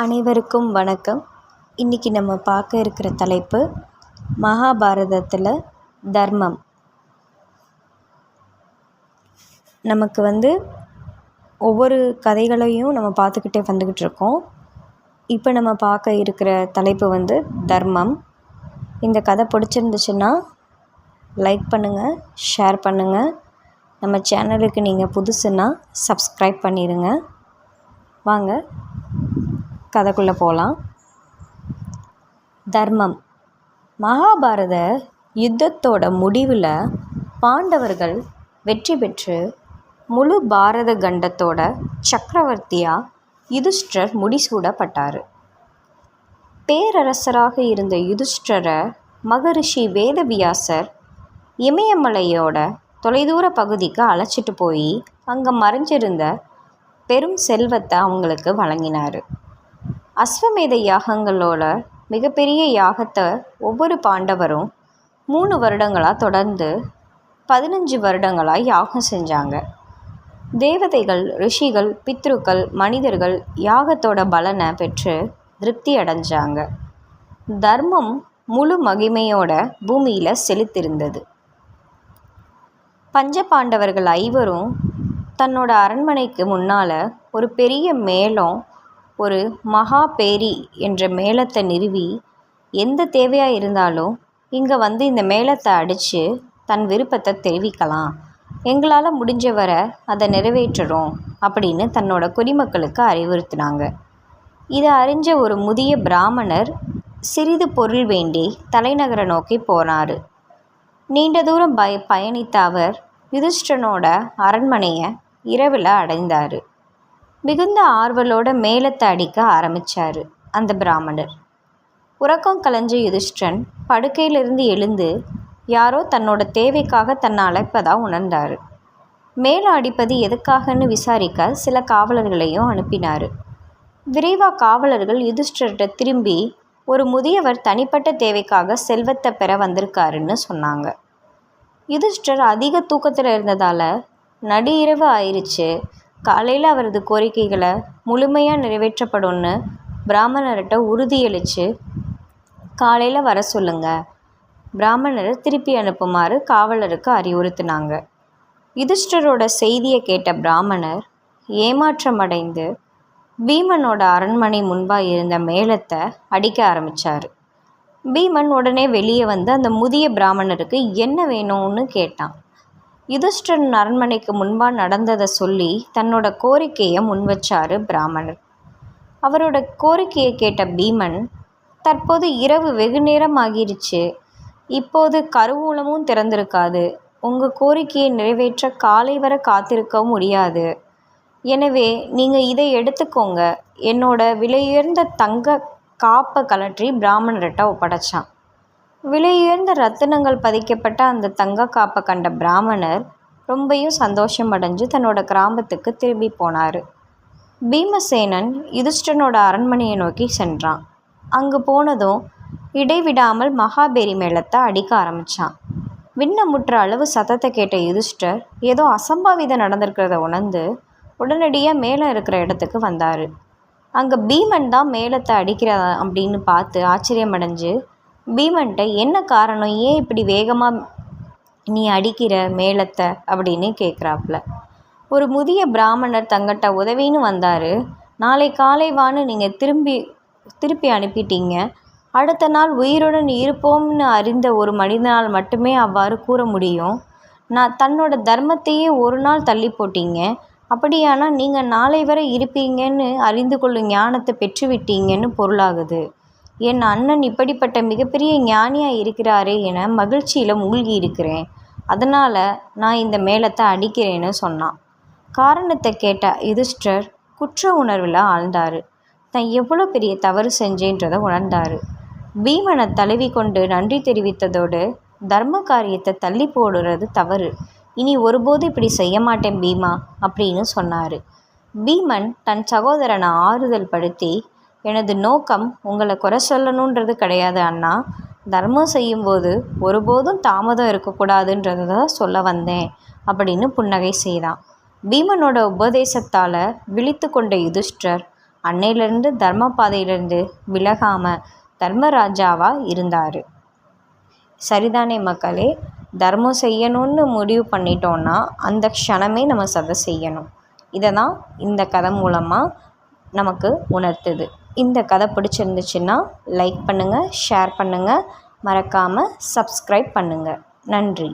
அனைவருக்கும் வணக்கம். இன்றைக்கி நம்ம பார்க்க இருக்கிற தலைப்பு மகாபாரதத்தில் தர்மம். நமக்கு ஒவ்வொரு கதைகளையும் நம்ம பார்த்துக்கிட்டே வந்துக்கிட்டு இருக்கோம். இப்போ நம்ம பார்க்க இருக்கிற தலைப்பு தர்மம். இந்த கதை பிடிச்சிருந்துச்சுன்னா லைக் பண்ணுங்கள், ஷேர் பண்ணுங்கள். நம்ம சேனலுக்கு நீங்கள் புதுசுன்னா சப்ஸ்கிரைப் பண்ணிடுங்க. வாங்க கதைக்குள்ளே போகலாம். தர்மம். மகாபாரத யுத்தத்தோட முடிவில் பாண்டவர்கள் வெற்றி பெற்று முழு பாரத கண்டத்தோட சக்கரவர்த்தியாக யுதிஷ்டர் முடிசூடப்பட்டார். பேரரசராக இருந்த யுதிஷ்டரை மகரிஷி வேதவியாசர் இமயமலையோட தொலைதூர பகுதிக்கு அழைச்சிட்டு போய் அங்கே மறைஞ்சிருந்த பெரும் செல்வத்தை அவங்களுக்கு வழங்கினார். அஸ்வமேத யாகங்களோட மிகப்பெரிய யாகத்தை ஒவ்வொரு பாண்டவரும் 3 வருடங்களாக தொடர்ந்து 15 வருடங்களாக யாகம் செஞ்சாங்க. தேவதைகள், ரிஷிகள், பித்ருக்கள், மனிதர்கள் யாகத்தோட பலனை பெற்று திருப்தி அடைஞ்சாங்க. தர்மம் முழு மகிமையோட பூமியில் செலுத்திருந்தது. பஞ்ச பாண்டவர்கள் 5 தன்னோட அரண்மனைக்கு முன்னால் ஒரு பெரிய மேளம், ஒரு மகா பேரி என்ற மேளத்தை நிறுவி எந்த தேவையாக இருந்தாலும் இங்கே இந்த மேளத்தை அடித்து தன் விருப்பத்தை தெரிவிக்கலாம், எங்களால் முடிஞ்ச வரை அதை நிறைவேற்றுறோம் அப்படின்னு தன்னோட குடிமக்களுக்கு அறிவுறுத்தினாங்க. இதை அறிஞ்ச ஒரு முதிய பிராமணர் சிறிது பொருள் வேண்டி தலைநகரை நோக்கி போனார். நீண்ட தூரம் பயணித்த அவர் யுதிஷ்டனோட அரண்மனையை இரவில் அடைந்தார். மிகுந்த ஆர்வலோட மேளத்தை அடிக்க ஆரம்பித்தார் அந்த பிராமணர். உறக்கம் கலைஞ்ச யுதிஷ்டன் படுக்கையிலிருந்து எழுந்து யாரோ தன்னோட தேவைக்காக தன்னை அழைப்பதாக உணர்ந்தார். மேளம் அடிப்பது எதுக்காகன்னு விசாரிக்க சில காவலர்களையும் அனுப்பினார். விரைவாக காவலர்கள் யுதிஷ்டர்கிட்ட திரும்பி ஒரு முதியவர் தனிப்பட்ட தேவைக்காக செல்வத்தை பெற வந்திருக்காருன்னு சொன்னாங்க. யுதிஷ்டர் அதிக தூக்கத்தில் இருந்ததால் நடு இரவு ஆயிடுச்சு, காலையில் அவரது கோரிக்கைகளை முழுமையாக நிறைவேற்றப்படும்னு பிராமணர்கிட்ட உறுதியளித்து காலையில் வர சொல்லுங்க, பிராமணரை திருப்பி அனுப்புமாறு காவலருக்கு அறிவுறுத்தினாங்க. யுதிஷ்டரோட செய்தியை கேட்ட பிராமணர் ஏமாற்றமடைந்து பீமனோட அரண்மனை முன்பாக இருந்த மேளத்தை அடிக்க ஆரம்பித்தார். பீமன் உடனே வெளியே அந்த முதிய பிராமணருக்கு என்ன வேணும்னு கேட்டான். யுதிஷ்டரன் அரண்மனைக்கு முன்பாக நடந்ததை சொல்லி தன்னோட கோரிக்கையை முன்வச்சார் பிராமணர். அவரோட கோரிக்கையை கேட்ட பீமன், தற்போது இரவு வெகு நேரம் ஆகிருச்சு, இப்போது கருவூலமும் திறந்திருக்காது, உங்கள் கோரிக்கையை நிறைவேற்ற காலை வரை காத்திருக்கவும் முடியாது, எனவே நீங்கள் இதை எடுத்துக்கோங்க, என்னோட விலையுயர்ந்த தங்க காப்பை கலற்றி பிராமணர்கிட்ட ஒப்படைச்சான். விலையுயர்ந்த ரத்தினங்கள் பதிக்கப்பட்ட அந்த தங்க காப்பை கண்ட பிராமணர் ரொம்பவும் சந்தோஷம் அடைஞ்சு தன்னோட கிராமத்துக்கு திரும்பி போனார். பீமசேனன் யுதிஷ்டனோட அரண்மனையை நோக்கி சென்றான். அங்கு போனதும் இடைவிடாமல் மகாபேரி மேளத்தை அடிக்க ஆரம்பித்தான். விண்ணமுற்ற அளவு சத்தத்தை கேட்ட யுதிஷ்டர் ஏதோ அசம்பாவிதம் நடந்திருக்கிறத உணர்ந்து உடனடியாக மேளம் இருக்கிற இடத்துக்கு வந்தார். அங்கே பீமன் தான் மேளத்தை அடிக்கிறதா அப்படின்னு பார்த்து ஆச்சரியமடைஞ்சு பீமன்கிட்ட என்ன காரணம், ஏன் இப்படி வேகமாக நீ அடிக்கிற மேளத்தை அப்படின்னு கேட்குறாப்புல. ஒரு முதிய பிராமணர் தங்கிட்ட உதவின்னு வந்தார். நாளை காலைவான்னு நீங்கள் திருப்பி அனுப்பிட்டீங்க, அடுத்த நாள் உயிருடன் இருப்போம்னு அறிந்த ஒரு மனிதனால் மட்டுமே அவ்வாறு கூற முடியும். தன்னோட தர்மத்தையே ஒரு நாள் தள்ளி போட்டீங்க, அப்படியானால் நீங்கள் நாளை வரை இருப்பீங்கன்னு அறிந்து கொள்ளும் ஞானத்தை பெற்றுவிட்டீங்கன்னு பொருளாகுது. என் அண்ணன் இப்படிப்பட்ட மிகப்பெரிய ஞானியாக இருக்கிறாரே என மகிழ்ச்சியில் மூழ்கி இருக்கிறேன், அதனால் நான் இந்த மேளத்தை அடிக்கிறேன்னு சொன்னான். காரணத்தை கேட்ட யுதிஷ்டர் குற்ற உணர்வில் ஆழ்ந்தார். தான் எவ்வளோ பெரிய தவறு செஞ்சேன்றதை உணர்ந்தார். பீமனை தழுவி கொண்டு நன்றி தெரிவித்ததோடு தர்ம காரியத்தை தள்ளி போடுறது தவறு, இனி ஒருபோது இப்படி செய்ய மாட்டேன் பீமா அப்படின்னு சொன்னார். பீமன் தன் சகோதரனை ஆறுதல் படுத்தி, எனது நோக்கம் உங்களை குறை சொல்லணுன்றது கிடையாது அண்ணா, தர்மம் செய்யும்போது ஒருபோதும் தாமதம் இருக்கக்கூடாதுன்றதை தான் சொல்ல வந்தேன் அப்படின்னு புன்னகை செய்தான். பீமனோட உபதேசத்தால் விழித்து கொண்ட யுதிஷ்டர் அன்னையிலேருந்து தர்ம பாதையிலேருந்து விலகாமல் தர்மராஜாவாக இருந்தார். சரிதானே மக்களே? தர்மம் செய்யணும்னு முடிவு பண்ணிட்டோன்னா அந்த க்ஷணமே நம்ம அதை செய்யணும். இதை தான் இந்த கதை மூலமாக நமக்கு உணர்த்துது. இந்த கதை பிடிச்சிருந்துச்சுன்னா லைக் பண்ணுங்கள், ஷேர் பண்ணுங்கள், மறக்காமல் சப்ஸ்கிரைப் பண்ணுங்கள். நன்றி.